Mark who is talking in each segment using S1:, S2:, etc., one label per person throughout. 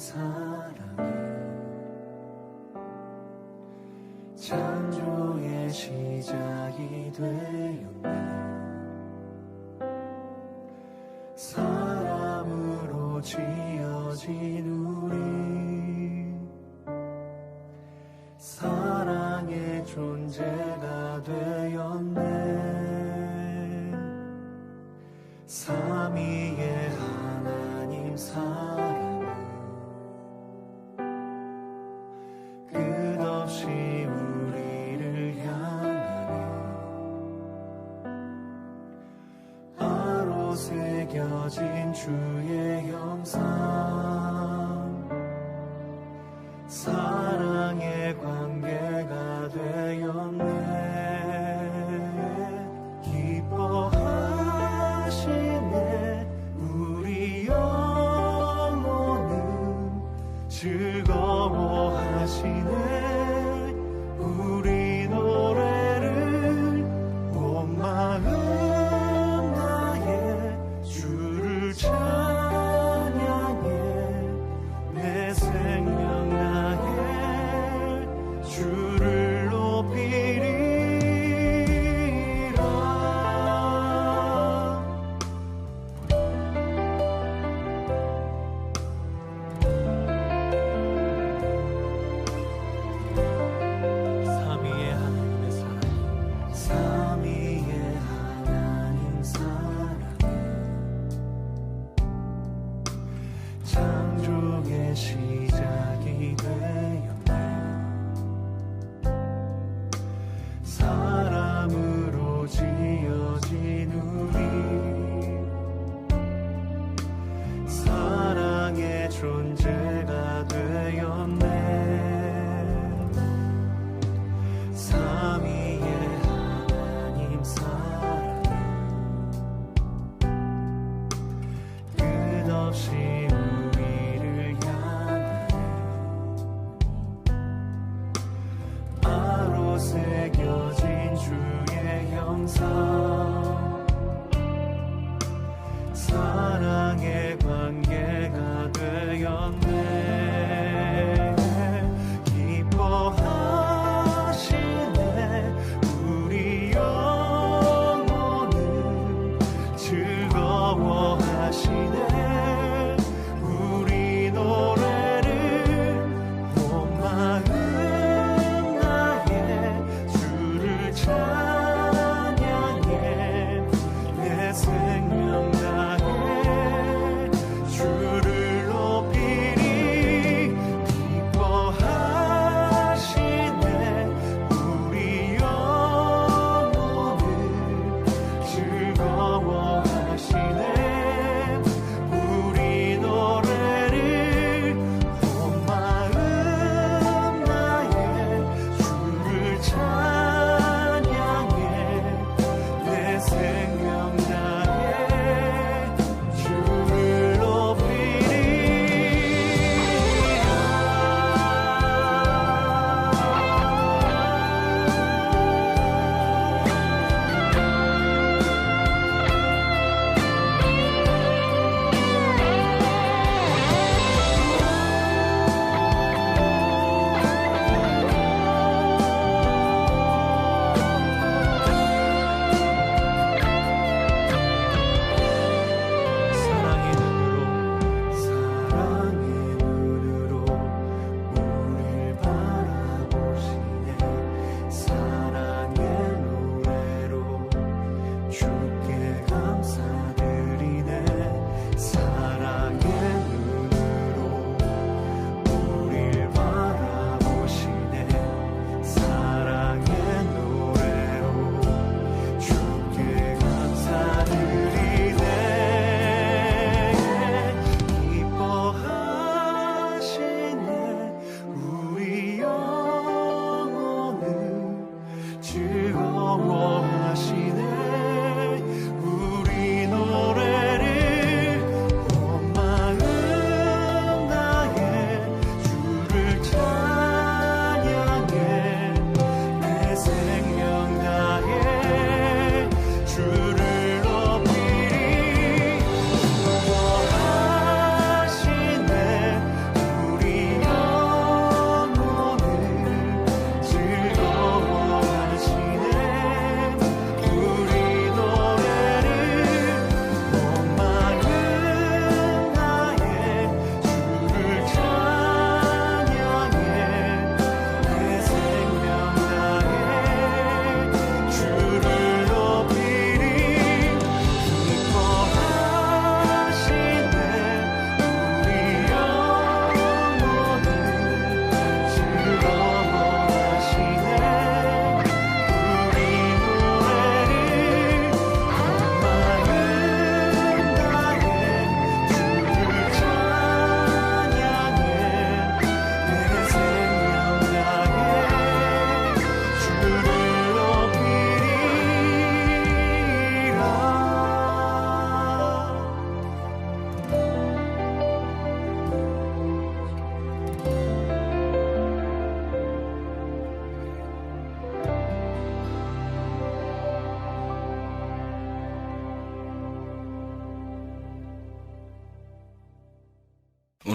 S1: 사랑이 창조의 시작이 되었네. 사람으로 지어진 우리 사랑의 존재가 되었네. 삼위의 하나님 사랑은 끝없이 우리를 향하네. 바로 새겨진 주의 형상 사랑의 관계가 되었네. 기뻐하시네 우리 영혼이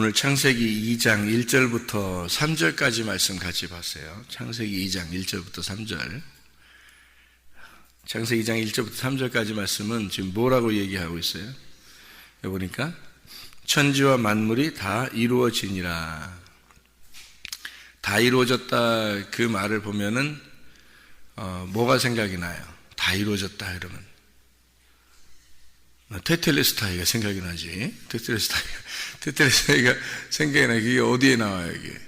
S2: 오늘 창세기 2장 1절부터 3절까지 말씀 같이 봤어요. 창세기 2장 1절부터 3절. 창세기 2장 1절부터 3절까지 말씀은 지금 뭐라고 얘기하고 있어요? 여기 보니까 천지와 만물이 다 이루어지니라. 다 이루어졌다 그 말을 보면은 뭐가 생각이 나요? 다 이루어졌다 이러면 테텔레스타이가 생각이 나지. 테텔레스타이가 생각이 나요. 그게 어디에 나와요? 이게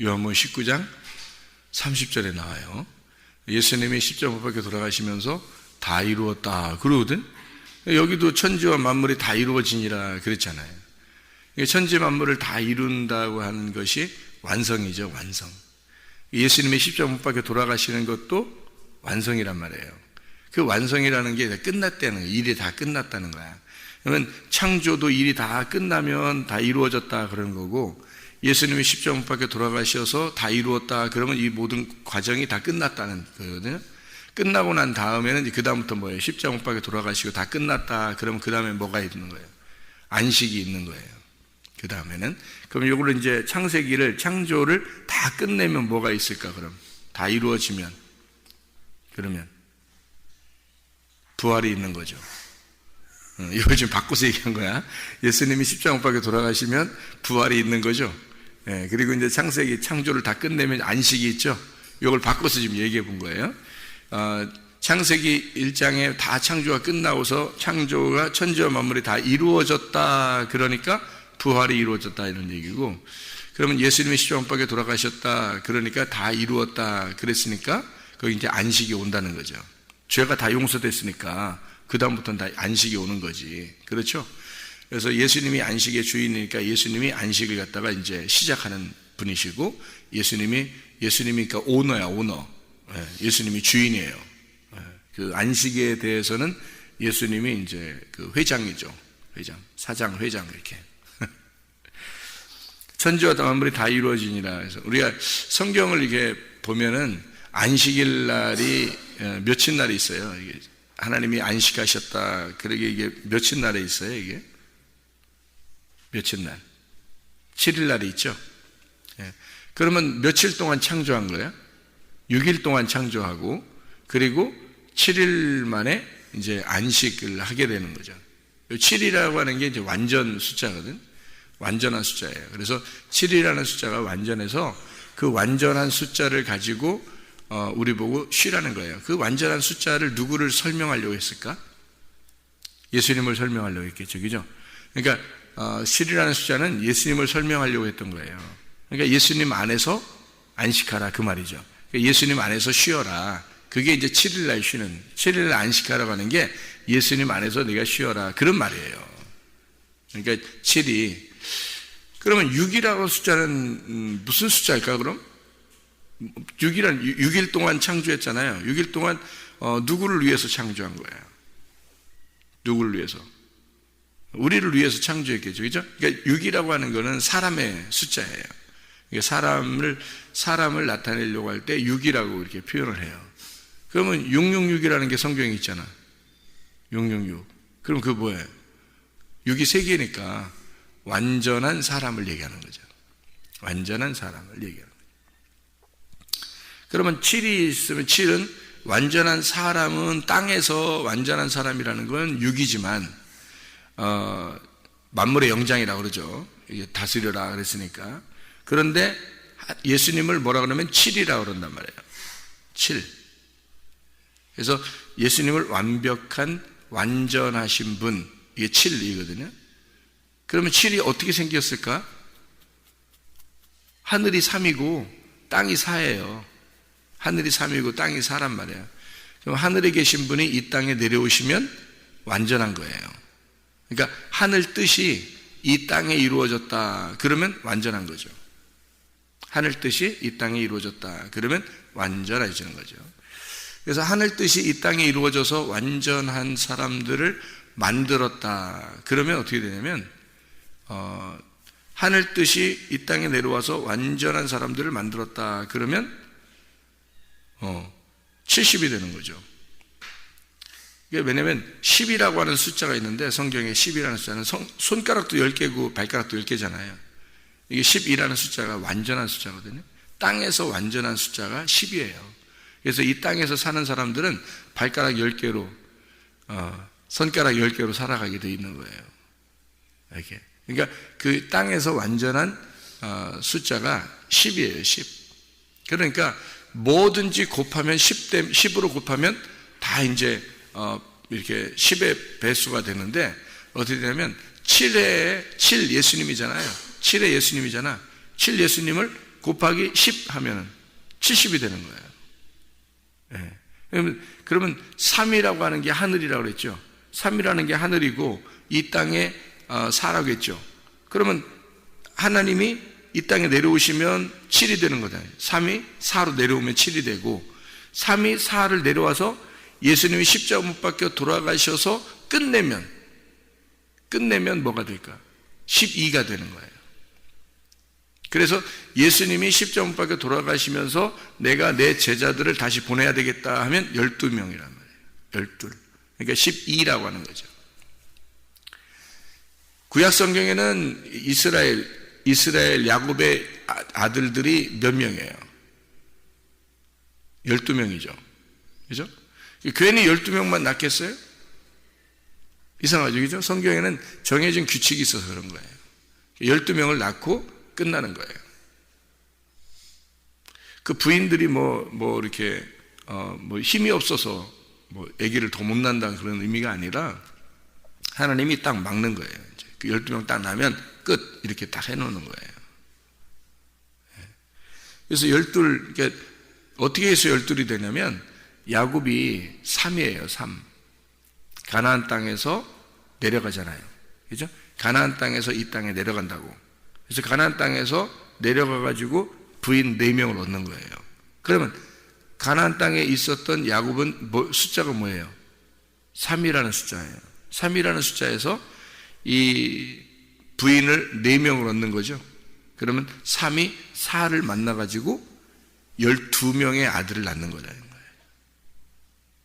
S2: 요한복음 19장 30절에 나와요. 예수님이 십자가 못 박혀 돌아가시면서 다 이루었다 그러거든. 여기도 천지와 만물이 다 이루어지니라 그랬잖아요. 천지 만물을 다 이룬다고 하는 것이 완성이죠. 완성. 예수님이 십자가 못 박혀 돌아가시는 것도 완성이란 말이에요. 그 완성이라는 게 끝났다는 거예요. 일이 다 끝났다는 거야. 그러면 창조도 일이 다 끝나면 다 이루어졌다 그런 거고, 예수님이 십자가 못 박혀 돌아가셔서 다 이루었다 그러면 이 모든 과정이 다 끝났다는 거거든요. 끝나고 난 다음에는 그 다음부터 뭐예요? 십자가 못 박혀 돌아가시고 다 끝났다 그러면 그 다음에 뭐가 있는 거예요? 안식이 있는 거예요. 그 다음에는 그럼 이걸로 이제 창세기를 창조를 다 끝내면 뭐가 있을까? 그럼 다 이루어지면 그러면 부활이 있는 거죠. 이거 지금 바꿔서 얘기한 거야. 예수님이 십자가 못 박혀 돌아가시면 부활이 있는 거죠. 그리고 이제 창세기 창조를 다 끝내면 안식이 있죠. 이걸 바꿔서 지금 얘기해 본 거예요. 창세기 1장에 다 창조가 끝나고서 창조가 천지와 만물이 다 이루어졌다 그러니까 부활이 이루어졌다 이런 얘기고, 그러면 예수님이 십자가 못 박혀 돌아가셨다 그러니까 다 이루었다 그랬으니까 거기 이제 안식이 온다는 거죠. 죄가 다 용서됐으니까 그 다음부터는 다 안식이 오는 거지. 그렇죠? 그래서 예수님이 안식의 주인이니까 예수님이 안식을 갖다가 이제 시작하는 분이시고, 예수님이니까 오너야, 오너. 예수님이 주인이에요. 그 안식에 대해서는 예수님이 이제 그 회장이죠. 회장, 사장, 회장 이렇게. 천지와 만물이 다 이루어지니라. 그래서 우리가 성경을 이렇게 보면은 안식일 날이 며칠 날이 있어요. 이게 하나님이 안식하셨다. 그러게 이게 며칠 날에 있어요. 이게 며칠 날? 7일 날이 있죠. 그러면 며칠 동안 창조한 거예요? 6일 동안 창조하고 그리고 7일 만에 이제 안식을 하게 되는 거죠. 7이라고 하는 게 이제 완전 숫자거든. 완전한 숫자예요. 그래서 7이라는 숫자가 완전해서 그 완전한 숫자를 가지고 우리 보고 쉬라는 거예요. 그 완전한 숫자를 누구를 설명하려고 했을까? 예수님을 설명하려고 했겠죠. 그죠? 그러니까 7이라는 숫자는 예수님을 설명하려고 했던 거예요. 그러니까 예수님 안에서 안식하라 그 말이죠. 그러니까 예수님 안에서 쉬어라. 그게 이제 7일날 쉬는, 7일날 안식하라고 하는 게 예수님 안에서 네가 쉬어라 그런 말이에요. 그러니까 7이 그러면 6이라는 숫자는 무슨 숫자일까 그럼? 6일 동안 창조했잖아요. 6일 동안 누구를 위해서 창조한 거예요? 누구를 위해서? 우리를 위해서 창조했겠죠. 그죠? 그러니까 6이라고 하는 거는 사람의 숫자예요. 그러니까 사람을 나타내려고 할 때 6이라고 이렇게 표현을 해요. 그러면 666이라는 게 성경에 있잖아. 666. 그럼 그거 뭐예요? 6이 3개니까 완전한 사람을 얘기하는 거죠. 완전한 사람을 얘기하는 거죠. 그러면 7이 있으면 7은 완전한 사람은 땅에서 완전한 사람이라는 건 6이지만 만물의 영장이라고 그러죠. 다스려라 그랬으니까. 그런데 예수님을 뭐라 그러면 7이라고 그런단 말이에요. 7. 그래서 예수님을 완전하신 분, 이게 7이거든요. 그러면 7이 어떻게 생겼을까? 하늘이 3이고 땅이 4예요. 하늘이 3이고 땅이 4란 말이에요. 그럼 하늘에 계신 분이 이 땅에 내려오시면 완전한 거예요. 그러니까 하늘 뜻이 이 땅에 이루어졌다 그러면 완전한 거죠. 하늘 뜻이 이 땅에 이루어졌다 그러면 완전해지는 거죠. 그래서 하늘 뜻이 이 땅에 이루어져서 완전한 사람들을 만들었다 그러면 어떻게 되냐면 하늘 뜻이 이 땅에 내려와서 완전한 사람들을 만들었다 그러면 70이 되는 거죠. 왜냐하면 10이라고 하는 숫자가 있는데 성경에 10이라는 숫자는 손가락도 10개고 발가락도 10개잖아요. 이게 10이라는 숫자가 완전한 숫자거든요. 땅에서 완전한 숫자가 10이에요. 그래서 이 땅에서 사는 사람들은 발가락 10개로 손가락 10개로 살아가게 되어 있는 거예요. 이렇게. 그러니까 그 땅에서 완전한 숫자가 10이에요. 10. 그러니까 뭐든지 곱하면 10으로 곱하면 다 이제 이렇게 10의 배수가 되는데 어떻게 되냐면 7의 7 예수님이잖아요. 7의 예수님이잖아. 7 예수님을 곱하기 10 하면은 70이 되는 거예요. 네. 그러면 3이라고 하는 게 하늘이라고 그랬죠. 3이라는 게 하늘이고 이 땅에 4라고 했죠. 그러면 하나님이 이 땅에 내려오시면 7이 되는 거잖아요. 3이 4로 내려오면 7이 되고 3이 4를 내려와서 예수님이 십자가 못 박혀 돌아가셔서 끝내면 뭐가 될까? 12가 되는 거예요. 그래서 예수님이 십자가 못 박혀 돌아가시면서 내가 내 제자들을 다시 보내야 되겠다 하면 12명이란 말이에요. 12. 그러니까 12라고 하는 거죠. 구약 성경에는 이스라엘 야곱의 아들들이 몇 명이에요? 12명이죠. 그죠? 괜히 12명만 낳겠어요? 이상하죠. 그죠? 성경에는 정해진 규칙이 있어서 그런 거예요. 12명을 낳고 끝나는 거예요. 그 부인들이 이렇게, 힘이 없어서 아기를 더 못 낳는다는 그런 의미가 아니라 하나님이 딱 막는 거예요. 이제 그 12명 딱 나면 끝. 이렇게 딱 해놓는 거예요. 그래서 12, 그러니까 어떻게 해서 12이 되냐면 야곱이 3이에요. 3. 가나안 땅에서 내려가잖아요. 그죠? 가나안 땅에서 이 땅에 내려간다고. 그래서 가나안 땅에서 내려가가지고 부인 4명을 얻는 거예요. 그러면 가나안 땅에 있었던 야곱은 숫자가 뭐예요? 3이라는 숫자예요. 3이라는 숫자에서 이 부인을 4명을 얻는 거죠. 그러면 3이 4를 만나가지고 12명의 아들을 낳는 거라는 거예요.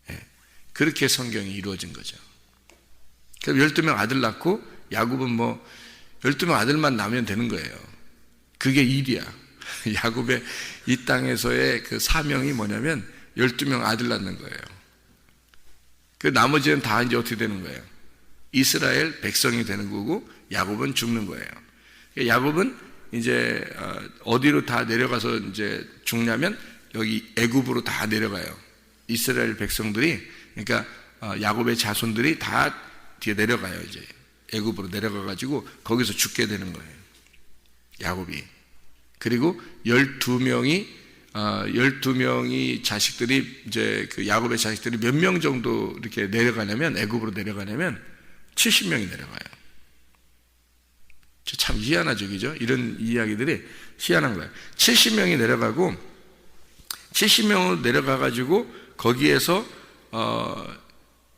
S2: 네. 그렇게 성경이 이루어진 거죠. 그럼 12명 아들 낳고 야곱은 12명 아들만 낳으면 되는 거예요. 그게 일이야. 야곱의 이 땅에서의 그 사명이 뭐냐면 12명 아들 낳는 거예요. 그 나머지는 다 이제 어떻게 되는 거예요? 이스라엘 백성이 되는 거고 야곱은 죽는 거예요. 야곱은 이제 어디로 다 내려가서 이제 죽냐면 여기 애굽으로 다 내려가요. 이스라엘 백성들이 그러니까 야곱의 자손들이 다 뒤에 내려가요. 이제 애굽으로 내려가 가지고 거기서 죽게 되는 거예요. 야곱이. 그리고 12명이 자식들이 이제 그 야곱의 자식들이 몇 명 정도 이렇게 내려가냐면 애굽으로 내려가냐면 70명이 내려가요. 참 희한하죠, 그죠? 이런 이야기들이 희한한 거예요. 70명이 내려가고 70명으로 내려가가지고 거기에서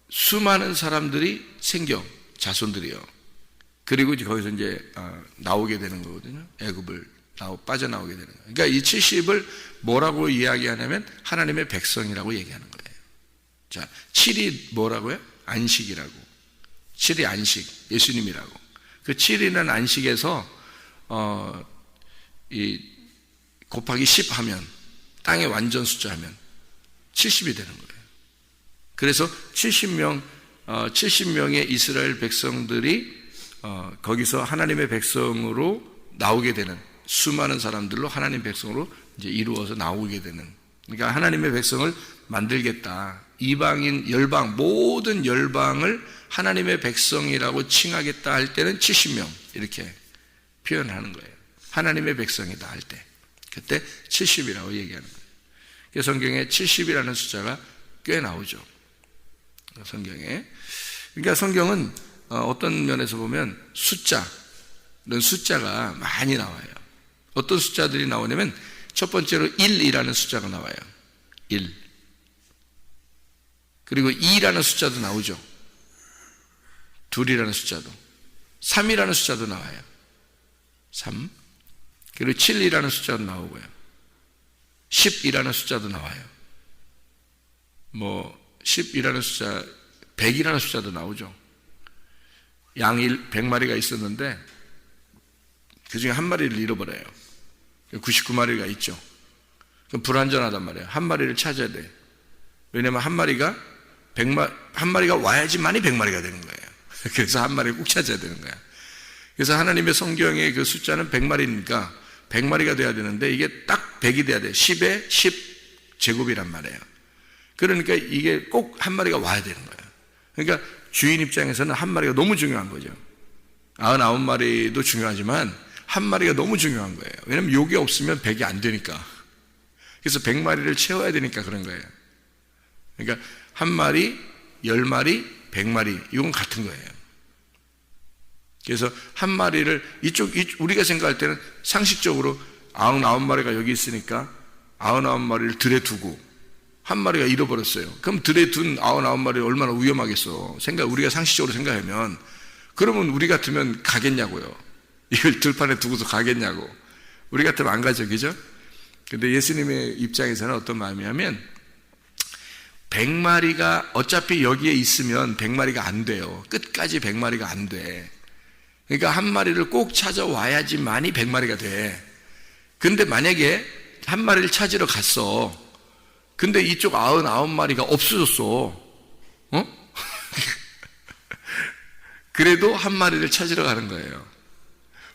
S2: 수많은 사람들이 생겨 자손들이요. 그리고 이제 거기서 이제 나오게 되는 거거든요. 애굽을 빠져나오게 되는 거예요. 그러니까 이 70을 뭐라고 이야기하냐면 하나님의 백성이라고 얘기하는 거예요. 자, 7이 뭐라고요? 안식이라고. 7이 안식, 예수님이라고. 그 7이라는 안식에서 곱하기 10 하면 땅의 완전 숫자 하면 70이 되는 거예요. 그래서 70명의 이스라엘 백성들이 거기서 하나님의 백성으로 나오게 되는 수많은 사람들로 하나님 백성으로 이제 이루어서 나오게 되는. 그러니까 하나님의 백성을 만들겠다. 이방인 열방 모든 열방을 하나님의 백성이라고 칭하겠다 할 때는 70명 이렇게 표현하는 거예요. 하나님의 백성이다 할 때 그때 70이라고 얘기하는 거예요. 그래서 성경에 70이라는 숫자가 꽤 나오죠. 성경에. 그러니까 성경은 어떤 면에서 보면 이런 숫자가 많이 나와요. 어떤 숫자들이 나오냐면 첫 번째로 1이라는 숫자가 나와요. 1. 그리고 2라는 숫자도 나오죠. 2이라는 숫자도. 3이라는 숫자도 나와요. 3. 그리고 7이라는 숫자도 나오고요. 10이라는 숫자도 나와요. 10이라는 숫자 100이라는 숫자도 나오죠. 양이 100마리가 있었는데 그 중에 한 마리를 잃어버려요. 99마리가 있죠. 그럼 불완전하단 말이에요. 한 마리를 찾아야 돼. 왜냐면 한 마리가 와야지만이 100마리가 되는 거예요. 그래서 한 마리를 꼭 찾아야 되는 거야. 그래서 하나님의 성경의 그 숫자는 100마리니까 100마리가 돼야 되는데 이게 딱 100이 돼야 돼. 10에 10 제곱이란 말이에요. 그러니까 이게 꼭 한 마리가 와야 되는 거예요. 그러니까 주인 입장에서는 한 마리가 너무 중요한 거죠. 99마리도 중요하지만 한 마리가 너무 중요한 거예요. 왜냐면 요게 없으면 100이 안 되니까. 그래서 100마리를 채워야 되니까 그런 거예요. 그러니까 한 마리, 10마리, 100마리 이건 같은 거예요. 그래서 한 마리를 우리가 생각할 때는 상식적으로 99마리가 여기 있으니까 99마리를 들에 두고 한 마리가 잃어버렸어요. 그럼 들에 둔 99마리 얼마나 위험하겠어. 우리가 상식적으로 생각하면. 그러면 우리 같으면 가겠냐고요. 이걸 들판에 두고서 가겠냐고. 우리 같으면 안 가죠. 그죠? 근데 예수님의 입장에서는 어떤 마음이냐면 100마리가 어차피 여기에 있으면 100마리가 안 돼요. 끝까지 100마리가 안 돼. 그러니까 한 마리를 꼭 찾아와야지만이 100마리가 돼. 근데 만약에 한 마리를 찾으러 갔어. 근데 이쪽 99마리가 없어졌어. 그래도 한 마리를 찾으러 가는 거예요.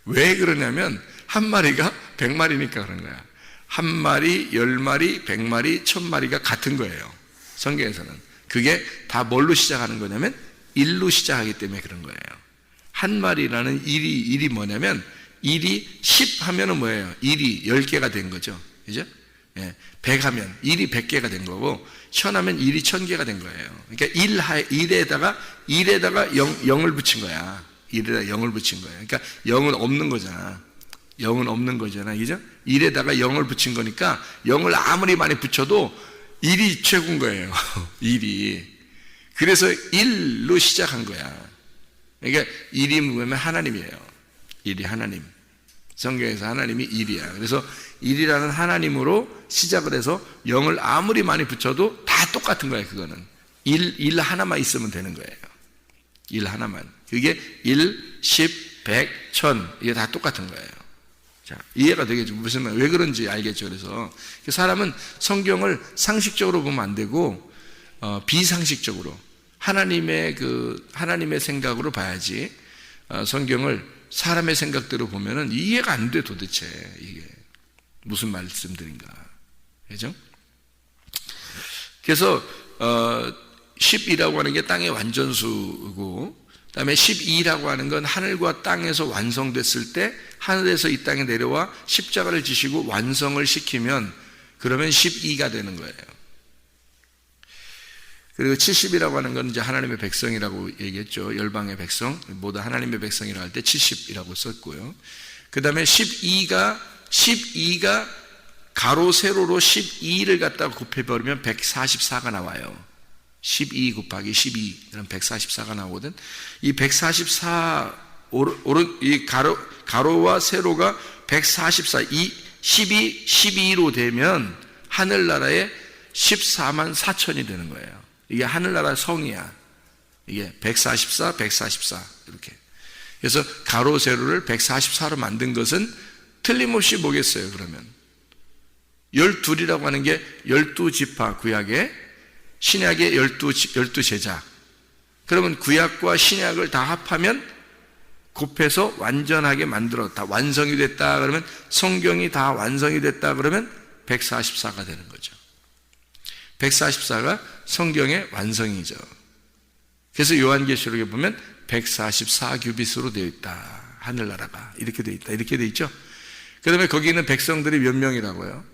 S2: 왜 그러냐면 한 마리가 100마리니까 그런 거야. 한 마리, 10마리, 100마리, 1000마리가 같은 거예요. 성경에서는. 그게 다 뭘로 시작하는 거냐면 1로 시작하기 때문에 그런 거예요. 한 마리라는 일이 뭐냐면 1이 10 하면은 뭐예요? 1이 10개가 된 거죠. 그죠? 100 하면 1이 100개가 된 거고 1000 하면 1이 1000개가 된 거예요. 그러니까 1에다가 0을 붙인 거야. 1에다가 0을 붙인 거예요. 그러니까 0은 없는 거잖아. 0은 없는 거잖아. 그죠? 1에다가 0을 붙인 거니까 0을 아무리 많이 붙여도 1이 최고인 거예요. 1이. 그래서 1로 시작한 거야. 그러니까 1이 뭐냐면 하나님이에요. 1이 하나님. 성경에서 하나님이 1이야. 그래서 1이라는 하나님으로 시작을 해서 0을 아무리 많이 붙여도 다 똑같은 거예요. 그거는 1 하나만 있으면 되는 거예요. 1 하나만. 그게 1, 10, 100, 1000 이게 다 똑같은 거예요. 자, 이해가 되겠죠. 무슨 말, 왜 그런지 알겠죠. 그래서 사람은 성경을 상식적으로 보면 안 되고 비상식적으로 하나님의 생각으로 봐야지. 성경을 사람의 생각대로 보면은 이해가 안 돼. 도대체 이게 무슨 말씀들인가. 그죠? 그래서 10이라고 하는 게 땅의 완전수고, 그 다음에 12라고 하는 건 하늘과 땅에서 완성됐을 때 하늘에서 이 땅에 내려와 십자가를 지시고 완성을 시키면 그러면 12가 되는 거예요. 그리고 70이라고 하는 건 이제 하나님의 백성이라고 얘기했죠. 열방의 백성, 모두 하나님의 백성이라고 할 때 70이라고 썼고요. 그 다음에 12가 가로 세로로 12를 갖다가 곱해버리면 144가 나와요. 12 곱하기 12, 그럼 144가 나오거든. 이 144, 이 가로와 세로가 144, 이 12로 되면 하늘나라에 14만 4천이 되는 거예요. 이게 하늘나라 성이야. 이게 144, 144 이렇게. 그래서 가로 세로를 144로 만든 것은 틀림없이 뭐겠어요? 그러면 12이라고 하는 게 12지파 구약에, 신약의 12제자. 그러면 구약과 신약을 다 합하면 곱해서 완전하게 만들었다. 완성이 됐다. 그러면 성경이 다 완성이 됐다. 그러면 144가 되는 거죠. 144가 성경의 완성이죠. 그래서 요한계시록에 보면 144규빗으로 되어 있다. 하늘나라가 이렇게 되어 있다. 이렇게 되어 있죠. 그 다음에 거기 있는 백성들이 몇 명이라고요?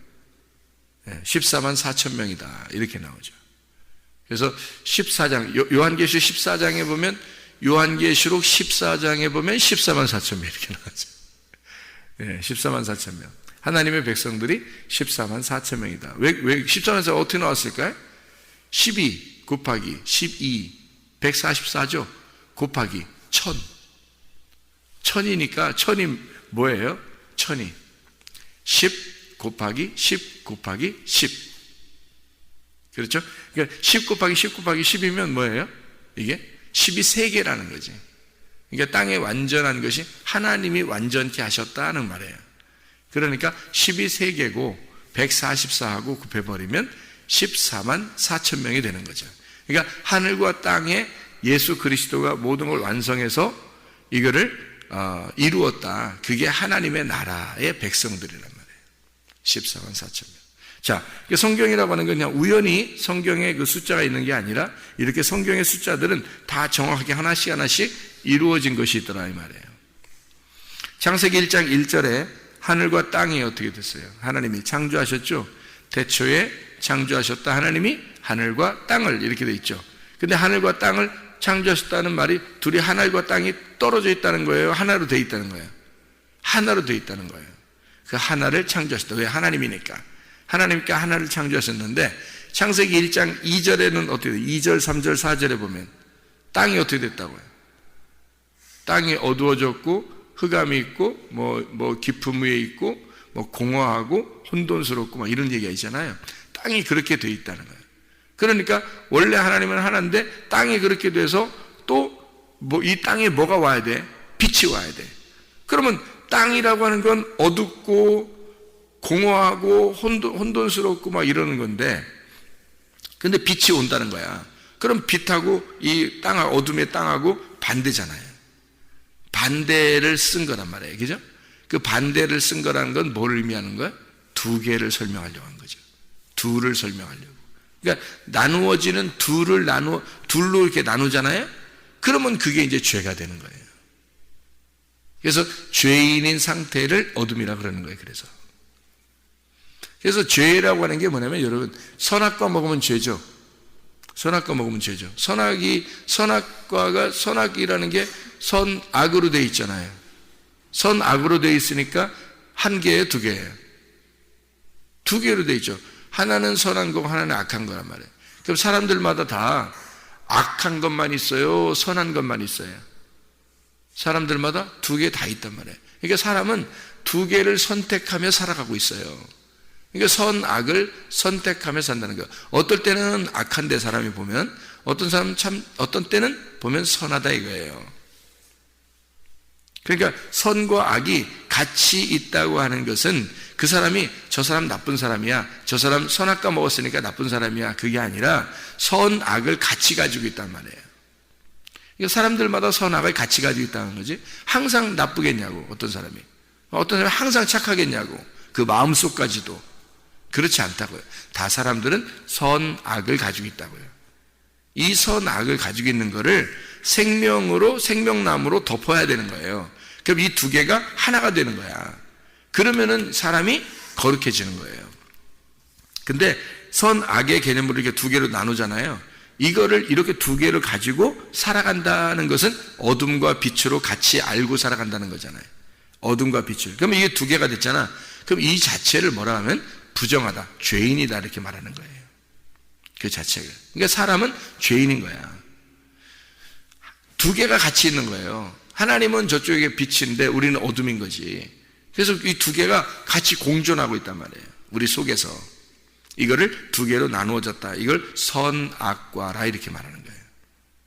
S2: 14만 4천 명이다. 이렇게 나오죠. 그래서 14장, 요한계시록 14장에 보면, 요한계시록 14장에 보면 14만 4천 명 이렇게 나오죠. 14만 4천 명. 하나님의 백성들이 14만 4천 명이다. 왜 14만 4천 어떻게 나왔을까요? 12 곱하기 12, 144죠. 곱하기 1000. 1000이니까 1000이 뭐예요? 1000이 10 곱하기 10 곱하기 10. 그렇죠? 그러니까 10 곱하기 10 곱하기 10이면 뭐예요? 이게 12세계라는 거지. 그러니까 땅에 완전한 것이 하나님이 완전케 하셨다는 말이에요. 그러니까 12세계고 144하고 곱해버리면 14만 4천 명이 되는 거죠. 그러니까 하늘과 땅에 예수 그리스도가 모든 걸 완성해서 이거를 이루었다. 그게 하나님의 나라의 백성들이란 말이에요. 14만 4천 명. 자, 성경이라고 하는 건 그냥 우연히 성경에 그 숫자가 있는 게 아니라 이렇게 성경의 숫자들은 다 정확하게 하나씩 하나씩 이루어진 것이 있더라 이 말이에요. 창세기 1장 1절에 하늘과 땅이 어떻게 됐어요? 하나님이 창조하셨죠. 태초에 창조하셨다. 하나님이 하늘과 땅을 이렇게 돼 있죠. 근데 하늘과 땅을 창조하셨다는 말이 둘이 하늘과 땅이 떨어져 있다는 거예요? 하나로 돼 있다는 거예요? 하나로 돼 있다는 거예요. 그 하나를 창조하셨다. 왜? 하나님이니까. 하나님께 하나를 창조하셨는데 창세기 1장 2절에는 어떻게 돼요? 2절, 3절, 4절에 보면 땅이 어떻게 됐다고요? 땅이 어두워졌고 흑암이 있고 뭐 깊음 위에 있고 뭐 공허하고 혼돈스럽고 막 이런 얘기가 있잖아요. 땅이 그렇게 돼 있다는 거예요. 그러니까 원래 하나님은 하나인데 땅이 그렇게 돼서 또 뭐 이 땅에 뭐가 와야 돼? 빛이 와야 돼. 그러면 땅이라고 하는 건 어둡고 공허하고 혼돈스럽고 막 이러는 건데 근데 빛이 온다는 거야. 그럼 빛하고 이 땅하고 어둠의 땅하고 반대잖아요. 반대를 쓴 거란 말이에요. 그죠? 그 반대를 쓴 거라는 건 뭘 의미하는 거야? 두 개를 설명하려고 한 거죠. 둘을 설명하려고. 그러니까 나누어지는 둘로 이렇게 나누잖아요? 그러면 그게 이제 죄가 되는 거예요. 그래서 죄인인 상태를 어둠이라 그러는 거예요. 그래서 죄라고 하는 게 뭐냐면 여러분, 선악과 먹으면 죄죠. 선악과 먹으면 죄죠. 선악이라는 게 선악으로 되어 있잖아요. 선악으로 되어 있으니까 한 개에 두 개예요. 두 개로 되어 있죠. 하나는 선한 거고 하나는 악한 거란 말이에요. 그럼 사람들마다 다 악한 것만 있어요? 선한 것만 있어요? 사람들마다 두 개 다 있단 말이에요. 그러니까 사람은 두 개를 선택하며 살아가고 있어요. 그러니까 선악을 선택하며 산다는 거예요. 어떨 때는 악한데 사람이 보면 어떤 때는 보면 선하다 이거예요. 그러니까 선과 악이 같이 있다고 하는 것은 그 사람이 저 사람 나쁜 사람이야, 저 사람 선악과 먹었으니까 나쁜 사람이야, 그게 아니라 선악을 같이 가지고 있단 말이에요. 그러니까 사람들마다 선악을 같이 가지고 있다는 거지. 항상 나쁘겠냐고, 어떤 사람이 항상 착하겠냐고, 그 마음속까지도 그렇지 않다고요. 다 사람들은 선악을 가지고 있다고요. 이 선악을 가지고 있는 거를 생명나무로 덮어야 되는 거예요. 그럼 이 두 개가 하나가 되는 거야. 그러면은 사람이 거룩해지는 거예요. 근데 선악의 개념으로 이렇게 두 개로 나누잖아요. 이거를 이렇게 두 개를 가지고 살아간다는 것은 어둠과 빛으로 같이 알고 살아간다는 거잖아요. 어둠과 빛을. 그러면 이게 두 개가 됐잖아. 그럼 이 자체를 뭐라 하면 부정하다, 죄인이다 이렇게 말하는 거예요. 그 자체가. 그러니까 사람은 죄인인 거야. 두 개가 같이 있는 거예요. 하나님은 저쪽에 빛인데 우리는 어둠인 거지. 그래서 이 두 개가 같이 공존하고 있단 말이에요. 우리 속에서. 이거를 두 개로 나누어졌다. 이걸 선악과라 이렇게 말하는 거예요.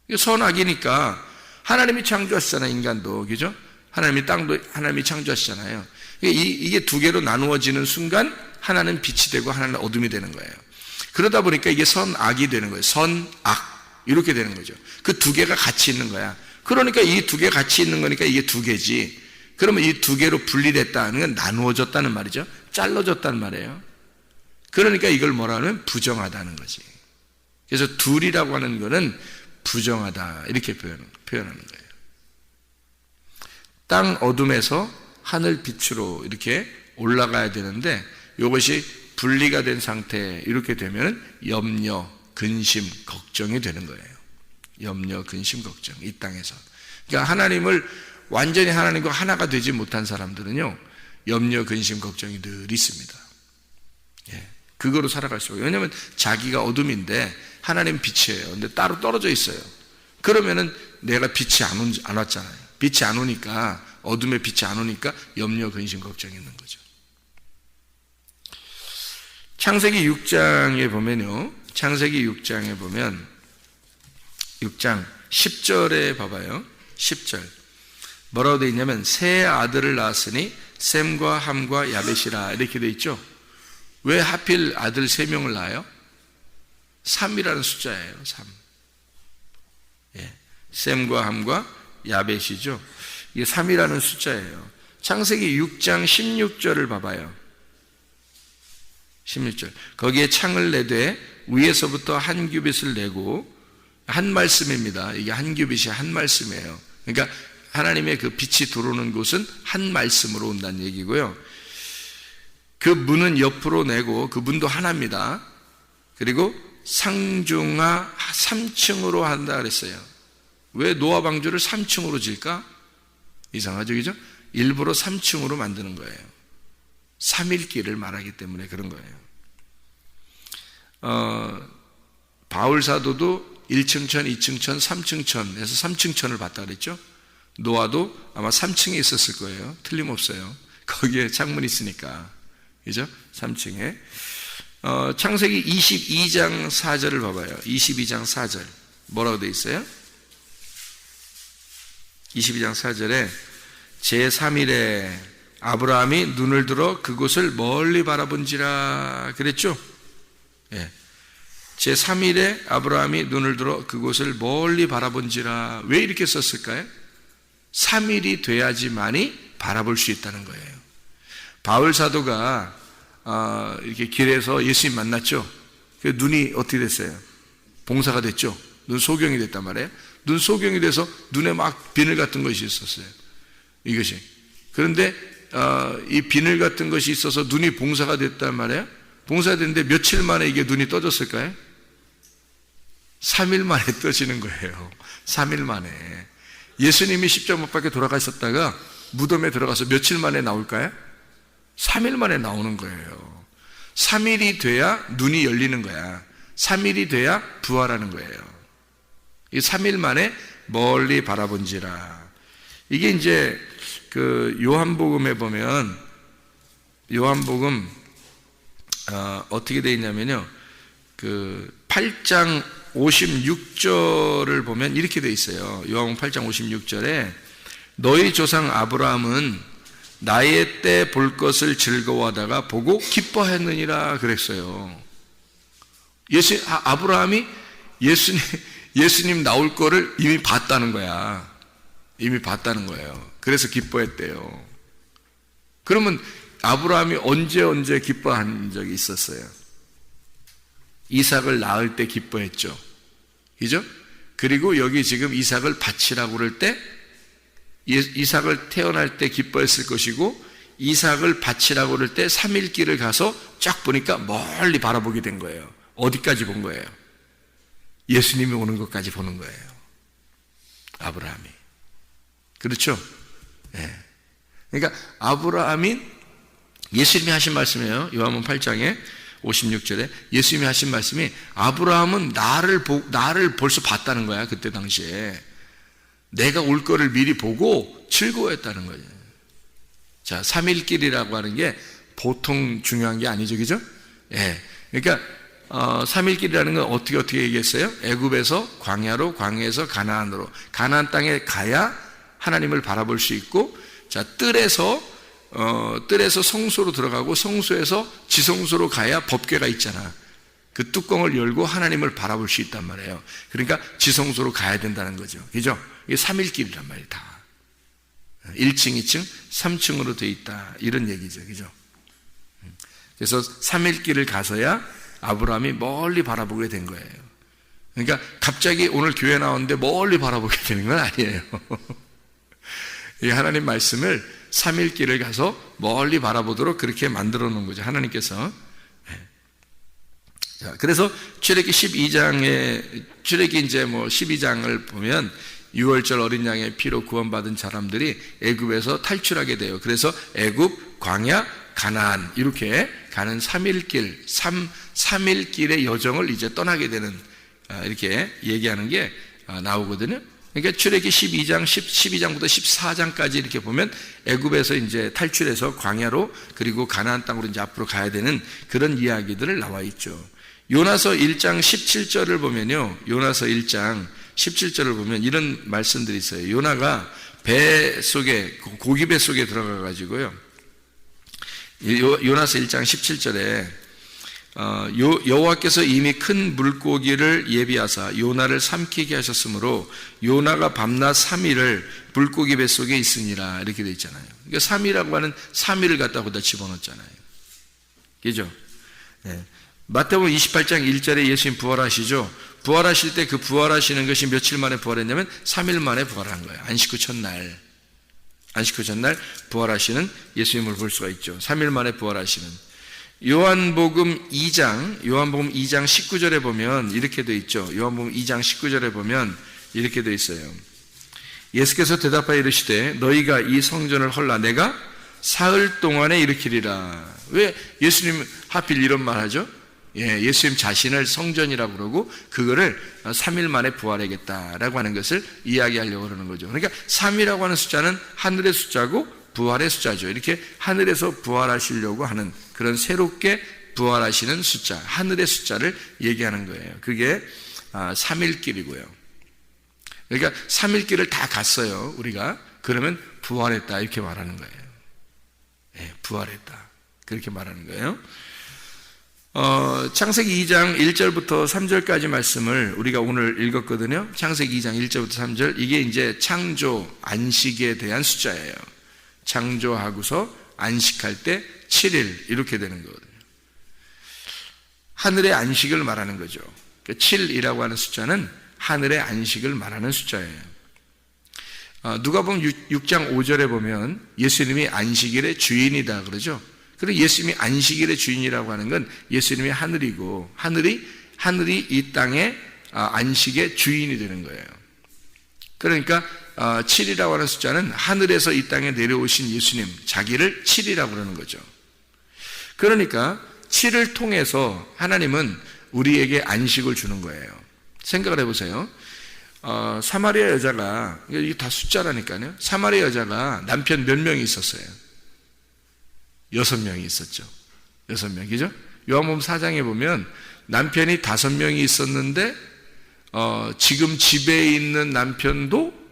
S2: 이게 선악이니까 하나님이 창조하시잖아요, 인간도. 그죠? 하나님이 땅도 하나님이 창조하시잖아요. 이게 두 개로 나누어지는 순간 하나는 빛이 되고 하나는 어둠이 되는 거예요. 그러다 보니까 이게 선악이 되는 거예요. 선악. 이렇게 되는 거죠. 그 두 개가 같이 있는 거야. 그러니까 이 두 개 같이 있는 거니까 이게 두 개지. 그러면 이 두 개로 분리됐다는 건 나누어졌다는 말이죠. 잘라졌다는 말이에요. 그러니까 이걸 뭐라 하면 부정하다는 거지. 그래서 둘이라고 하는 거는 부정하다 이렇게 표현하는 거예요. 땅 어둠에서 하늘 빛으로 이렇게 올라가야 되는데 이것이 분리가 된 상태 이렇게 되면 염려, 근심, 걱정이 되는 거예요. 염려, 근심, 걱정 이 땅에서. 그러니까 하나님을 완전히 하나님과 하나가 되지 못한 사람들은요 염려, 근심, 걱정이 늘 있습니다. 예, 그거로 살아갈 수가. 왜냐하면 자기가 어둠인데 하나님 빛이에요. 근데 따로 떨어져 있어요. 그러면은 내가 빛이 안 왔잖아요. 빛이 안 오니까 어둠의 빛이 안 오니까 염려, 근심, 걱정이 있는 거죠. 창세기 6장에 보면요. 창세기 6장에 보면 6장 10절에 봐봐요. 10절. 뭐라고 되어 있냐면 세 아들을 낳았으니 셈과 함과 야벳이라 이렇게 되어 있죠. 왜 하필 아들 3명을 낳아요? 3이라는 숫자예요. 3. 예. 셈과 함과 야벳이죠. 이게 3이라는 숫자예요. 창세기 6장 16절을 봐봐요. 16절. 거기에 창을 내되 위에서부터 한 규빗을 내고, 한 말씀입니다. 이게 한 규빗이 한 말씀이에요. 그러니까 하나님의 그 빛이 들어오는 곳은 한 말씀으로 온다는 얘기고요. 그 문은 옆으로 내고, 그 문도 하나입니다. 그리고 상중하 3층으로 한다 그랬어요. 왜 노아 방주를 3층으로 질까? 이상하죠, 그죠? 일부러 3층으로 만드는 거예요. 3일길을 말하기 때문에 그런 거예요. 바울 사도도 1층천, 2층천, 3층천 해서 3층천을 봤다 그랬죠? 노아도 아마 3층에 있었을 거예요. 틀림없어요. 거기에 창문이 있으니까. 그죠? 3층에. 창세기 22장 4절을 봐봐요. 22장 4절. 뭐라고 되어 있어요? 22장 4절에 제3일에 아브라함이 눈을 들어 그곳을 멀리 바라본지라 그랬죠? 예. 제3일에 아브라함이 눈을 들어 그곳을 멀리 바라본지라. 왜 이렇게 썼을까요? 3일이 돼야지만이 바라볼 수 있다는 거예요. 바울 사도가 이렇게 길에서 예수님 만났죠. 그 눈이 어떻게 됐어요? 봉사가 됐죠. 눈 소경이 됐단 말이에요. 눈 소경이 돼서 눈에 막 비늘 같은 것이 있었어요. 이것이. 그런데 이 비늘 같은 것이 있어서 눈이 봉사가 됐단 말이에요. 봉사가 됐는데 며칠 만에 이게 눈이 떠졌을까요? 3일 만에 떠지는 거예요. 3일 만에. 예수님이 십자가 못 박혀 돌아가셨다가 무덤에 들어가서 며칠 만에 나올까요? 3일 만에 나오는 거예요. 3일이 돼야 눈이 열리는 거야. 3일이 돼야 부활하는 거예요. 이 3일 만에 멀리 바라본지라. 이게 이제 그 요한복음에 보면 요한복음 어떻게 되어 있냐면요. 그 8장 56절을 보면 이렇게 되어 있어요. 요한복음 8장 56절에 너희 조상 아브라함은 나의 때 볼 것을 즐거워하다가 보고 기뻐했느니라 그랬어요. 아브라함이 예수님 나올 거를 이미 봤다는 거야. 이미 봤다는 거예요. 그래서 기뻐했대요. 그러면 아브라함이 언제 기뻐한 적이 있었어요? 이삭을 낳을 때 기뻐했죠. 그죠? 그리고 여기 지금 이삭을 바치라고 그럴 때 이삭을 태어날 때 기뻐했을 것이고, 이삭을 바치라고 그럴 때 3일 길을 가서 쫙 보니까 멀리 바라보게 된 거예요. 어디까지 본 거예요? 예수님이 오는 것까지 보는 거예요. 아브라함이. 그렇죠? 네. 그러니까 아브라함이 예수님이 하신 말씀이에요. 요한복음 8장에 56절에 예수님이 하신 말씀이 아브라함은 나를 벌써 봤다는 거야. 그때 당시에 내가 올 거를 미리 보고 즐거워했다는 거예요. 자, 3일길이라고 하는 게 보통 중요한 게 아니죠, 그죠? 예. 그러니까 3일길이라는 건 어떻게 얘기했어요? 애굽에서 광야로, 광야에서 가나안으로, 가나안 땅에 가야 하나님을 바라볼 수 있고, 자, 뜰에서 성소로 들어가고, 성소에서 지성소로 가야 법궤가 있잖아. 그 뚜껑을 열고 하나님을 바라볼 수 있단 말이에요. 그러니까 지성소로 가야 된다는 거죠. 그죠? 이게 3일길이란 말이에요, 다. 1층, 2층, 3층으로 돼 있다. 이런 얘기죠. 그죠? 그래서 3일길을 가서야 아브라함이 멀리 바라보게 된 거예요. 그러니까 갑자기 오늘 교회 나왔는데 멀리 바라보게 되는 건 아니에요. 이 하나님 말씀을 3일길을 가서 멀리 바라보도록 그렇게 만들어 놓은 거죠. 하나님께서. 자, 그래서 출애기 12장을 보면 6월절 어린 양의 피로 구원받은 사람들이 애굽에서 탈출하게 돼요. 그래서 애굽, 광야, 가나안 이렇게 가는 3일길, 3일길의 여정을 이제 떠나게 되는 이렇게 얘기하는 게 나오거든요. 그러니까 출애기 12장부터 14장까지 이렇게 보면 애굽에서 이제 탈출해서 광야로 그리고 가나안 땅으로 이제 앞으로 가야 되는 그런 이야기들을 나와 있죠. 요나서 1장 17절을 보면요. 요나서 1장 17절을 보면 이런 말씀들이 있어요. 요나가 배 속에, 고기배 속에 들어가 가지고요. 요나서 1장 17절에 여호와께서 이미 큰 물고기를 예비하사 요나를 삼키게 하셨으므로 요나가 밤낮 3일을 물고기 뱃속에 있으니라 이렇게 되어 있잖아요. 그러니까 3일이라고 하는 3일을 갖다 거기다 집어넣었잖아요. 그죠? 네. 마태복음 28장 1절에 예수님 부활하시죠. 부활하실 때 그 부활하시는 것이 며칠 만에 부활했냐면 3일 만에 부활한 거예요. 안식 후 첫날 부활하시는 예수님을 볼 수가 있죠. 3일 만에 부활하시는. 요한복음 2장 19절에 보면 이렇게 되어 있죠. 요한복음 2장 19절에 보면 이렇게 되어 있어요. 예수께서 대답하여 이르시되 너희가 이 성전을 헐라 내가 사흘 동안에 일으키리라. 왜 예수님 하필 이런 말 하죠? 예수님 자신을 성전이라고 그러고 그거를 3일 만에 부활하겠다라고 하는 것을 이야기하려고 그러는 거죠. 그러니까 3이라고 하는 숫자는 하늘의 숫자고 부활의 숫자죠. 이렇게 하늘에서 부활하시려고 하는 그런 새롭게 부활하시는 숫자, 하늘의 숫자를 얘기하는 거예요. 그게 3일길이고요. 그러니까 3일길을 다 갔어요. 우리가. 그러면 부활했다 이렇게 말하는 거예요. 부활했다 그렇게 말하는 거예요. 창세기 2장 1절부터 3절까지 말씀을 우리가 오늘 읽었거든요. 창세기 2장 1절부터 3절 이게 이제 창조, 안식에 대한 숫자예요. 창조하고서 안식할 때 7일 이렇게 되는 거거든요. 하늘의 안식을 말하는 거죠. 7이라고 하는 숫자는 하늘의 안식을 말하는 숫자예요. 누가복음 6장 5절에 보면 예수님이 안식일의 주인이다 그러죠. 그리고 예수님이 안식일의 주인이라고 하는 건 예수님이 하늘이고 하늘이 이 땅의 안식의 주인이 되는 거예요. 그러니까 7이라고 하는 숫자는 하늘에서 이 땅에 내려오신 예수님 자기를 7이라고 그러는 거죠. 그러니까 7을 통해서 하나님은 우리에게 안식을 주는 거예요. 생각을 해보세요. 사마리아 여자가, 이게 다 숫자라니까요. 사마리아 여자가 남편 몇 명이 있었어요? 6명이 있었죠. 6명, 그죠? 요한복음 4장에 보면 남편이 5명이 있었는데 지금 집에 있는 남편도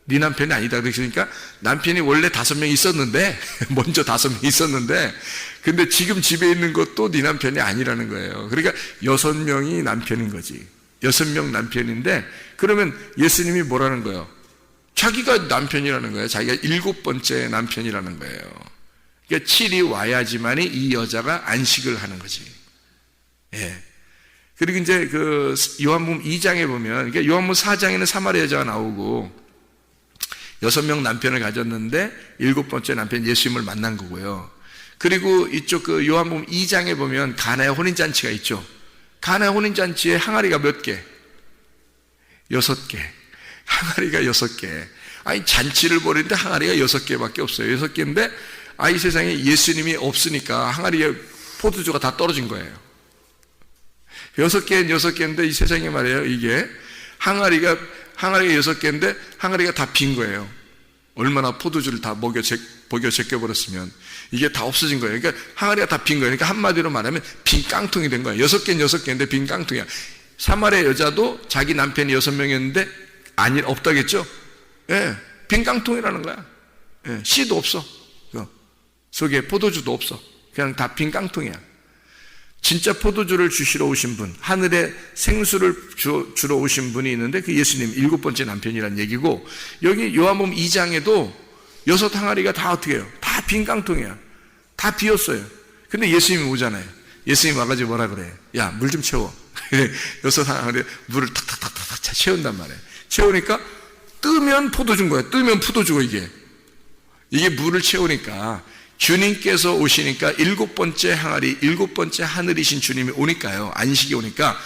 S2: 네 남편이 아니다. 그러니까 남편이 원래 5명이 있었는데 먼저 5명이 있었는데 근데 지금 집에 있는 것도 네 남편이 아니라는 거예요. 그러니까 6명이 남편인 거지. 6명 남편인데 그러면 예수님이 뭐라는 거예요? 자기가 남편이라는 거예요. 자기가 7번째 남편이라는 거예요. 그러니까 7이 와야지만이 이 여자가 안식을 하는 거지. 그리고 이제 그 요한복음 2장에 보면, 그러니까 요한복음 4장에는 사마리아 여자가 나오고 6명 남편을 가졌는데 7번째 남편 예수님을 만난 거고요. 그리고 이쪽 그 요한복음 2장에 보면 가나의 혼인잔치가 있죠. 가나의 혼인잔치에 항아리가 몇 개? 6개. 항아리가 6개. 아니 잔치를 벌이는데 항아리가 6개밖에 없어요. 6개인데 이 세상에 예수님이 없으니까 항아리에 포도주가 다 떨어진 거예요. 6개인데 이 세상에 말이에요. 이게 항아리가 6개인데 항아리가 다 빈 거예요. 얼마나 포도주를 다 먹여 제껴버렸으면 이게 다 없어진 거예요. 그러니까 항아리가 다 빈 거예요. 그러니까 한마디로 말하면 빈 깡통이 된 거예요. 6개인데 빈 깡통이야. 사마리아 여자도 자기 남편이 6명이었는데 없다겠죠? 빈 깡통이라는 거야. 씨도 없어. 속에 포도주도 없어. 그냥 다 빈 깡통이야. 진짜 포도주를 주시러 오신 분, 하늘의 생수를 주러 오신 분이 있는데 그 예수님 7번째 남편이란 얘기고, 여기 요한복음 2장에도 6 항아리가 다 어떻게 해요? 다 빈 깡통이야. 다 비었어요. 근데 예수님이 오잖아요. 예수님이 와가지고 뭐라 그래? 야, 물 좀 채워. 6 항아리에 물을 탁탁탁탁 채운단 말이에요. 채우니까 뜨면 포도주인 거야. 뜨면 포도주고 이게 물을 채우니까 주님께서 오시니까 7번째 항아리, 7번째 하늘이신 주님이 오니까요. 안식이 오니까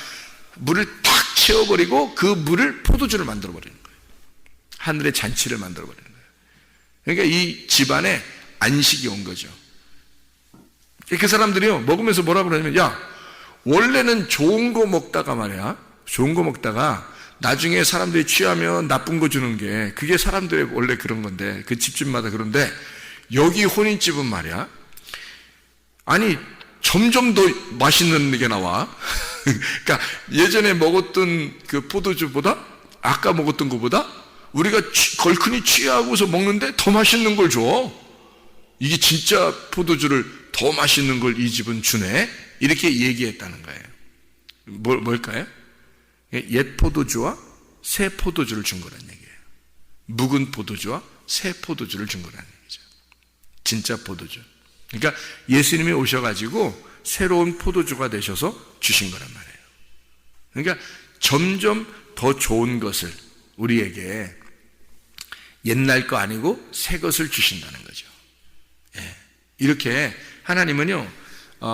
S2: 물을 탁 채워버리고 그 물을 포도주를 만들어버리는 거예요. 하늘의 잔치를 만들어버리는 거예요. 그러니까 이 집안에 안식이 온 거죠. 그 사람들이요, 먹으면서 뭐라 그러냐면, 야, 원래는 좋은 거 먹다가 말이야, 좋은 거 먹다가 나중에 사람들이 취하면 나쁜 거 주는 게 그게 사람들의 원래 그런 건데, 그 집집마다 그런데 여기 혼인집은 말이야, 아니 점점 더 맛있는 게 나와. 그러니까 예전에 먹었던 그 포도주보다 아까 먹었던 것보다 우리가 걸큰이 취하고서 먹는데 더 맛있는 걸 줘. 이게 진짜 포도주를 더 맛있는 걸 이 집은 주네. 이렇게 얘기했다는 거예요. 뭘까요? 옛 포도주와 새 포도주를 준 거란 얘기예요. 묵은 포도주와 새 포도주를 준 거란 얘기죠. 진짜 포도주. 그러니까 예수님이 오셔가지고 새로운 포도주가 되셔서 주신 거란 말이에요. 그러니까 점점 더 좋은 것을 우리에게 옛날 거 아니고 새 것을 주신다는 거죠. 예. 이렇게 하나님은요,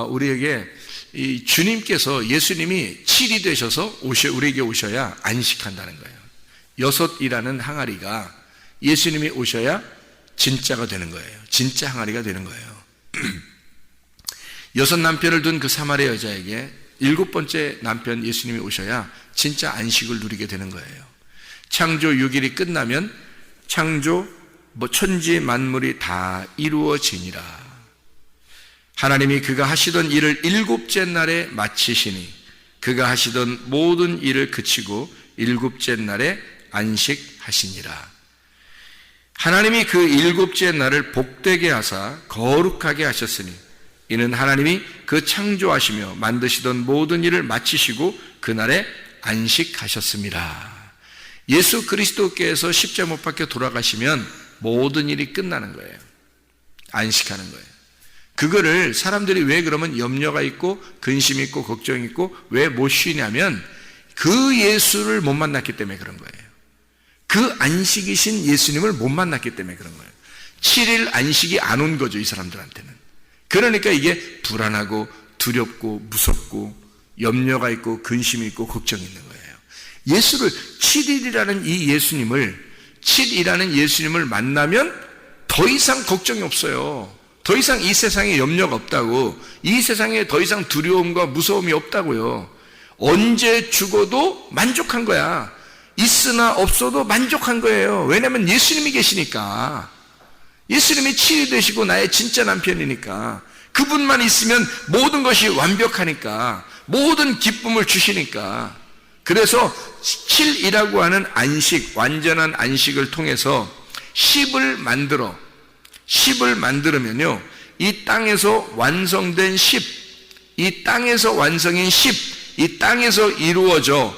S2: 우리에게 이 주님께서 예수님이 7이 되셔서 우리에게 오셔야 안식한다는 거예요. 6이라는 항아리가 예수님이 오셔야 진짜가 되는 거예요. 진짜 항아리가 되는 거예요. 6 남편을 둔 그 사마리아 여자에게 7번째 남편 예수님이 오셔야 진짜 안식을 누리게 되는 거예요. 창조 6일이 끝나면 창조 천지 만물이 다 이루어지니라. 하나님이 그가 하시던 일을 7째 날에 마치시니 그가 하시던 모든 일을 그치고 7째 날에 안식하시니라. 하나님이 그 7째 날을 복되게 하사 거룩하게 하셨으니 이는 하나님이 그 창조하시며 만드시던 모든 일을 마치시고 그날에 안식하셨습니다. 예수 그리스도께서 십자가 못 박혀 돌아가시면 모든 일이 끝나는 거예요. 안식하는 거예요. 그거를 사람들이 왜 그러면 염려가 있고 근심이 있고 걱정이 있고 왜 못 쉬냐면 그 예수를 못 만났기 때문에 그런 거예요. 그 안식이신 예수님을 못 만났기 때문에 그런 거예요. 7일 안식이 안 온 거죠, 이 사람들한테는. 그러니까 이게 불안하고 두렵고 무섭고 염려가 있고 근심이 있고 걱정이 있는 거예요. 예수를 7일이라는 이 예수님을 7이라는 예수님을 만나면 더 이상 걱정이 없어요. 더 이상 이 세상에 염려가 없다고, 이 세상에 더 이상 두려움과 무서움이 없다고요. 언제 죽어도 만족한 거야. 있으나 없어도 만족한 거예요. 왜냐하면 예수님이 계시니까. 예수님이 7이 되시고 나의 진짜 남편이니까. 그분만 있으면 모든 것이 완벽하니까, 모든 기쁨을 주시니까. 그래서 7이라고 하는 안식, 완전한 안식을 통해서 10을 만들으면요, 이 땅에서 완성된 10, 이 땅에서 완성인 10, 이 땅에서 이루어져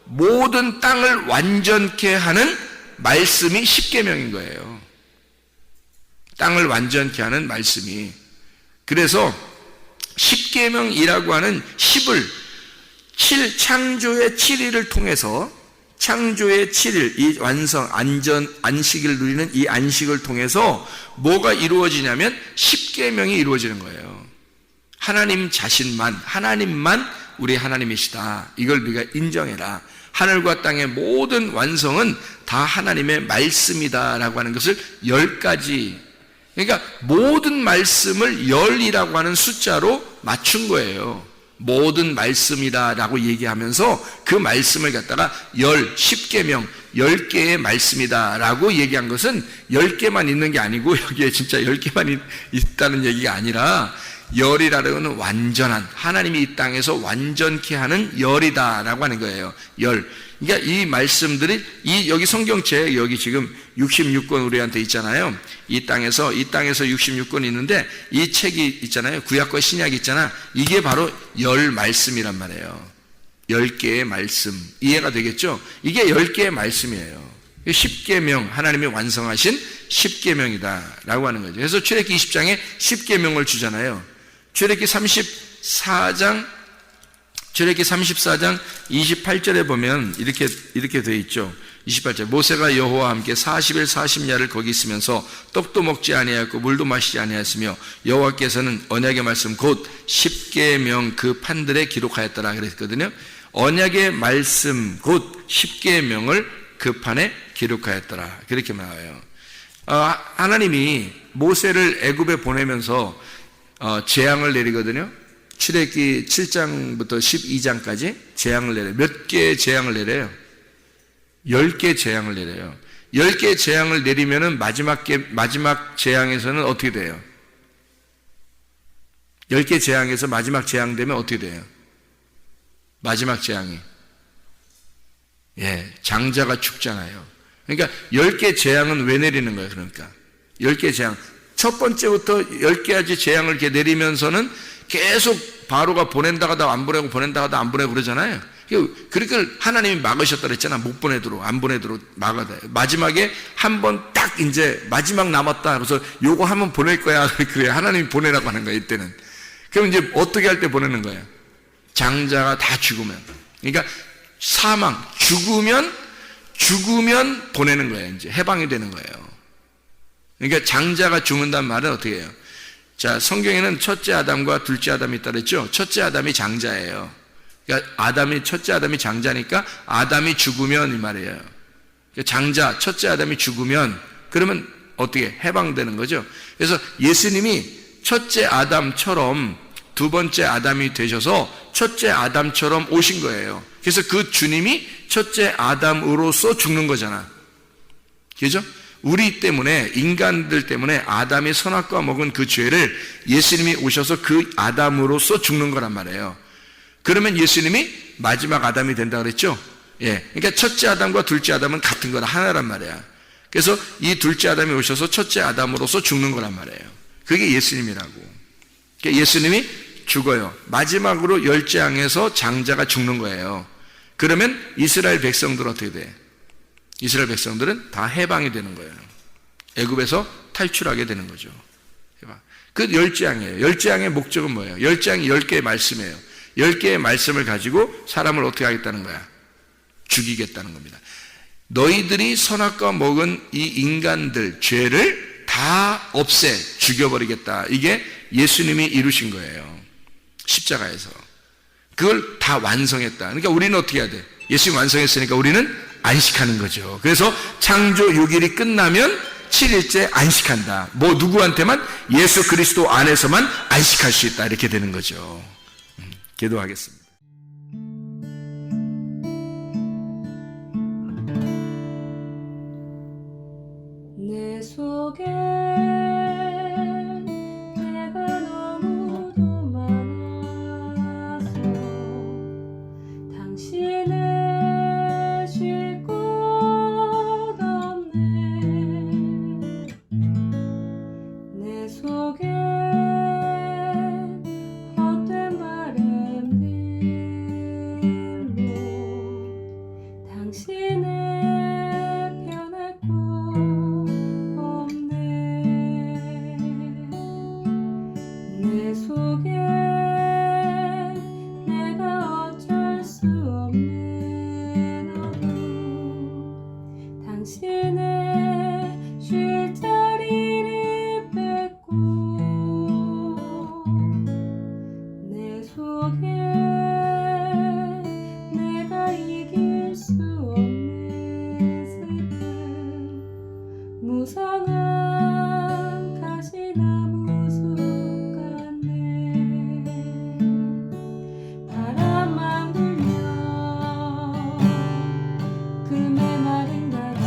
S2: 모든 땅을 완전케 하는 말씀이 십계명인 거예요. 땅을 완전케 하는 말씀이. 그래서 십계명이라고 하는 10을 창조의 7일을 통해서, 창조의 7일, 이 완성, 안식을 누리는 이 안식을 통해서 뭐가 이루어지냐면 십계명이 이루어지는 거예요. 하나님 자신만, 하나님만 우리 하나님이시다. 이걸 우리가 인정해라. 하늘과 땅의 모든 완성은 다 하나님의 말씀이다라고 하는 것을 10가지, 그러니까 모든 말씀을 10이라고 하는 숫자로 맞춘 거예요. 모든 말씀이다라고 얘기하면서 그 말씀을 갖다가 10계명, 10개의 말씀이다라고 얘기한 것은 10개만 있는 게 아니고 여기에 진짜 10개만 있다는 얘기가 아니라 10이라는 완전한, 하나님이 이 땅에서 완전케 하는 10이다라고 하는 거예요. 10. 그러니까 이 말씀들이 여기 성경책, 여기 지금 66권 우리한테 있잖아요. 이 땅에서 66권이 있는데 이 책이 있잖아요. 구약과 신약이 있잖아. 이게 바로 10 말씀이란 말이에요. 10개의 말씀. 이해가 되겠죠? 이게 10개의 말씀이에요. 10계명, 하나님이 완성하신 10계명이다라고 하는 거죠. 그래서 출애굽기 20장에 10계명을 주잖아요. 출애굽기 34장 28절에 보면 이렇게 되어 있죠. 28절. 모세가 여호와와 함께 40일 40야를 거기 있으면서 떡도 먹지 아니하였고 물도 마시지 아니하였으며 여호와께서는 언약의 말씀 곧 10계명 그 판들에 기록하였더라 그랬거든요. 언약의 말씀 곧 10계명을 그 판에 기록하였더라. 그렇게 나와요. 하나님이 모세를 애굽에 보내면서 재앙을 내리거든요. 출애굽기 7장부터 12장까지 재앙을 내려요. 몇 개의 재앙을 내려요? 10개 재앙을 내려요. 10개 재앙을 내리면은 마지막 재앙에서는 어떻게 돼요? 10개 재앙에서 마지막 재앙 되면 어떻게 돼요? 마지막 재앙이 예, 장자가 죽잖아요. 그러니까 10개 재앙은 왜 내리는 거예요? 그러니까 10개 재앙. 첫 번째부터 10개까지 재앙을 이렇게 내리면서는 계속 바로가 보낸다 하다 안 보내고 보낸다 하다 안 보내고 그러잖아요. 그러니까 하나님이 막으셨다 그랬잖아. 못 보내도록 안 보내도록 막아다. 마지막에 한 번 딱 이제 마지막 남았다. 그래서 요거 하면 보낼 거야. 그래 하나님이 보내라고 하는 거야 이때는. 그럼 이제 어떻게 할 때 보내는 거야? 장자가 다 죽으면. 그러니까 사망 죽으면 보내는 거예요. 이제 해방이 되는 거예요. 그러니까 장자가 죽는다는 말은 어떻게 해요? 자, 성경에는 첫째 아담과 둘째 아담이 있다 그랬죠? 첫째 아담이 장자예요. 그러니까 첫째 아담이 장자니까 아담이 죽으면 이 말이에요. 그러니까 장자, 첫째 아담이 죽으면 그러면 어떻게 해방되는 거죠? 그래서 예수님이 첫째 아담처럼 두 번째 아담이 되셔서 첫째 아담처럼 오신 거예요. 그래서 그 주님이 첫째 아담으로서 죽는 거잖아. 그죠? 우리 때문에, 인간들 때문에 아담이 선악과 먹은 그 죄를 예수님이 오셔서 그 아담으로서 죽는 거란 말이에요. 그러면 예수님이 마지막 아담이 된다 그랬죠? 예. 그러니까 첫째 아담과 둘째 아담은 같은 거라 하나란 말이야. 그래서 이 둘째 아담이 오셔서 첫째 아담으로서 죽는 거란 말이에요. 그게 예수님이라고. 그러니까 예수님이 죽어요. 마지막으로 열재앙에서 장자가 죽는 거예요. 그러면 이스라엘 백성들은 어떻게 돼? 이스라엘 백성들은 다 해방이 되는 거예요. 애굽에서 탈출하게 되는 거죠. 그 열재앙이에요. 열재앙의 목적은 뭐예요? 열재앙이 10개의 말씀이에요. 10개의 말씀을 가지고 사람을 어떻게 하겠다는 거야? 죽이겠다는 겁니다. 너희들이 선악과 먹은 이 인간들 죄를 다 없애 죽여버리겠다. 이게 예수님이 이루신 거예요. 십자가에서. 그걸 다 완성했다. 그러니까 우리는 어떻게 해야 돼? 예수님 완성했으니까 우리는 안식하는 거죠. 그래서 창조 6일이 끝나면 7일째 안식한다. 뭐 누구한테만? 예수 그리스도 안에서만 안식할 수 있다. 이렇게 되는 거죠. 기도하겠습니다.
S3: 내 속에 내가 너무도 많아서 당신을 쉴 곳 없네. 내 속에 헛된 바램들로 당신을 변할 곳 없네. 내 속에 내가 어쩔 수 없는 어둠 당신의 쉴 자리를 뺏고 내 속에 내가 이길 수 없는 슬픔 무성한 가시나무 숲 같네. 바람만 불면 그 메마른 다리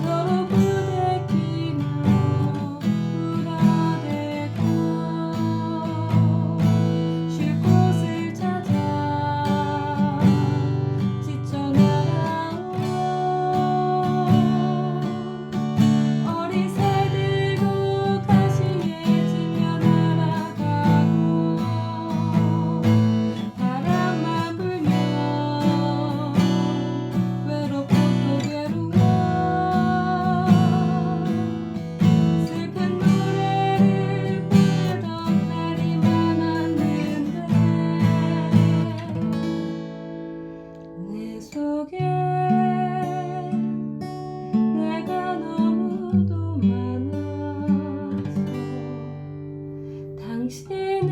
S3: 서로 부대끼며 울어대고 쉴 곳을 찾아 지쳐 날아온 어리새들도 가시에 찔려 날아가고 바람만 불면 외롭고 또 괴로워 슬픈 노래를 부르던 날이 많았는데 내 속에 내가 너무도 많아서 당신을